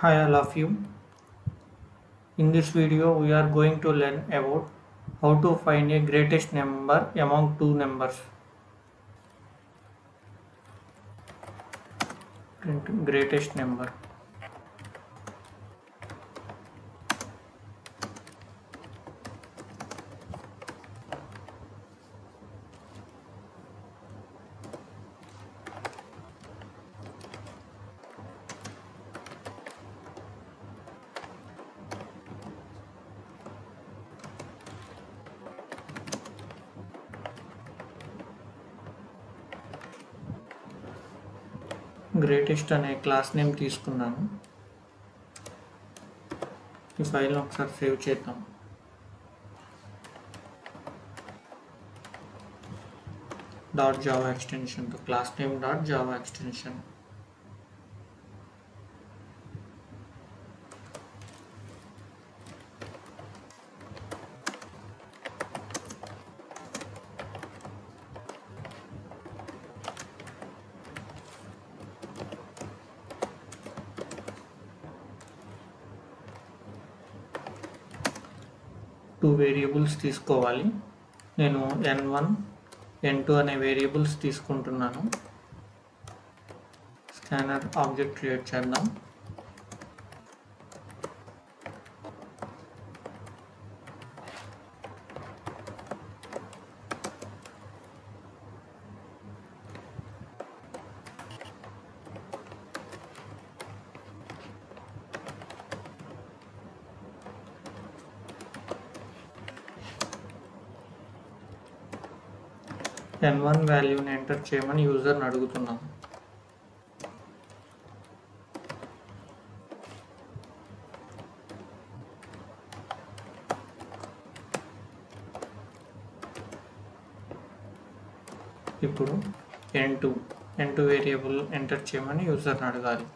Hi all of you. In this video we are going to learn about how to find a greatest number among two numbers. Print greatest number. Greatest అనే class name తీసుకున్నాను. ఈ ఫైల్ని ఒకసారి save చేద్దాం. .java ఎక్స్టెన్షన్తో class name .java ఎక్స్టెన్షన్. Two variables తీసుకోవాలి. నేను n1 n2 అనే వేరియబుల్స్ తీసుకుంటున్నాను. స్కానర్ ఆబ్జెక్ట్ క్రియేట్ చేద్దాం. n1 వాల్యూని ఎంటర్ చేయమని యూజర్ని అడుగుతున్నాను. ఇప్పుడు n2 వేరియబుల్ ఎంటర్ చేయమని యూజర్ని అడగాలి.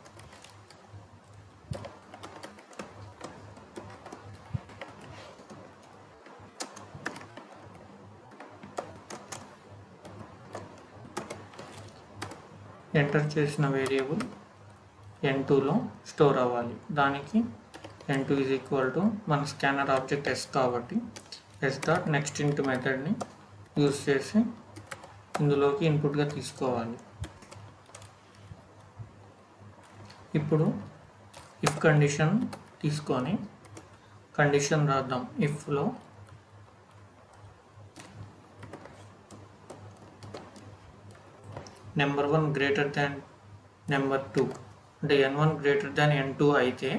ఎంటర్ చేసిన వేరియబుల్ n2లో స్టోర్ అవ్వాలి. దానికి n2 ఈజ్ ఈక్వల్ టు మన స్కానర్ ఆబ్జెక్ట్ s కాబట్టి s.nextInt మెథడ్ని యూజ్ చేసి ఇందులోకి ఇన్పుట్గా తీసుకోవాలి. ఇప్పుడు ఇఫ్ కండిషన్ తీసుకొని కండిషన్ రాద్దాం. ఇఫ్లో నెంబర్ 1 గ్రేటర్ దాన్ నెంబర్ 2 అంటే n1 గ్రేటర్ దాన్ n2 అయితే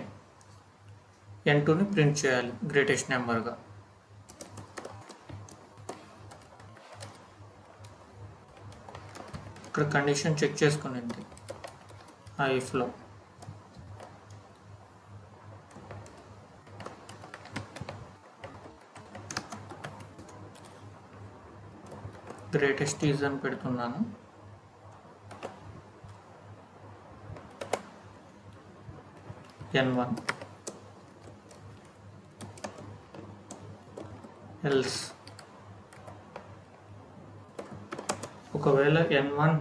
n2ని ప్రింట్ చేయాలి గ్రేటెస్ట్ నెంబర్గా. ఇక్కడ కండిషన్ చెక్ చేసుకునేది ఆ ఇఫ్లో. గ్రేటెస్ట్ ఈజ్ అని పెడుతున్నాను. n1 ఎల్స్ ఒకవేళ n1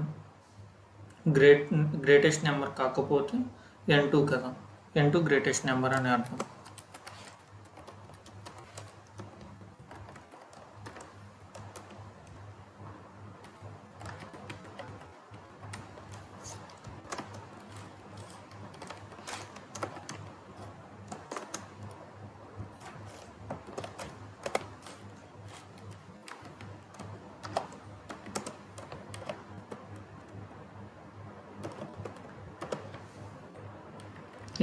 గ్రేటెస్ట్ నెంబర్ కాకపోతే n2 కదా, n2 గ్రేటెస్ట్ నెంబర్ అని అర్థం.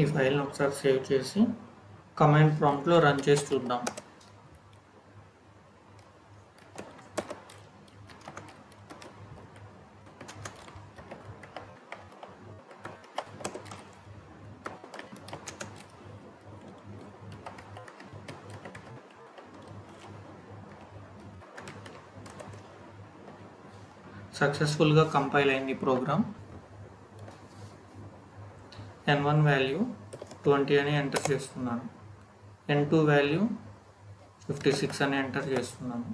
ఈ ఫైల్ని ఒకసారి సేవ్ చేసి కమాండ్ ప్రాంప్ట్లో రన్ చేసి చూద్దాం. సక్సెస్ఫుల్గా కంపైల్ అయింది ప్రోగ్రామ్. n1 వాల్యూ 20 అని ఎంటర్ చేస్తున్నాను. n2 వాల్యూ 56 అని ఎంటర్ చేస్తున్నాను.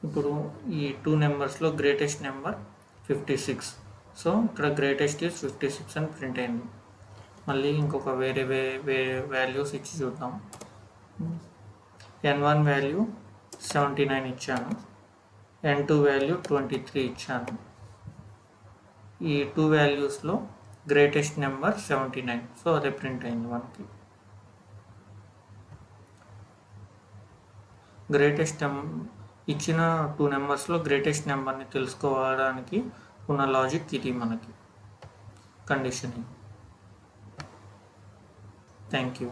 ఇప్పుడు ఈ టూ నెంబర్స్లో గ్రేటెస్ట్ నెంబర్ 56. సో ఇక్కడ గ్రేటెస్ట్ ఈజ్ 56 అని ప్రింట్ అయింది. మళ్ళీ ఇంకొక వేరే వాల్యూస్ ఇచ్చి చూద్దాం. n1 వాల్యూ 79 ఇచ్చాను, n2 వాల్యూ 23 ఇచ్చాను. ఈ 2 వాల్యూస్లో గ్రేటెస్ట్ నెంబర్ 79, సో అదే ప్రింట్ అయింది మనకి. గ్రేటెస్ట్ ఇచ్చిన 2 నెంబర్స్లో గ్రేటెస్ట్ నెంబర్ని తెలుసుకోవడానికి ఉన్న లాజిక్ ఇది మనకి కండిషనింగ్. Thank you.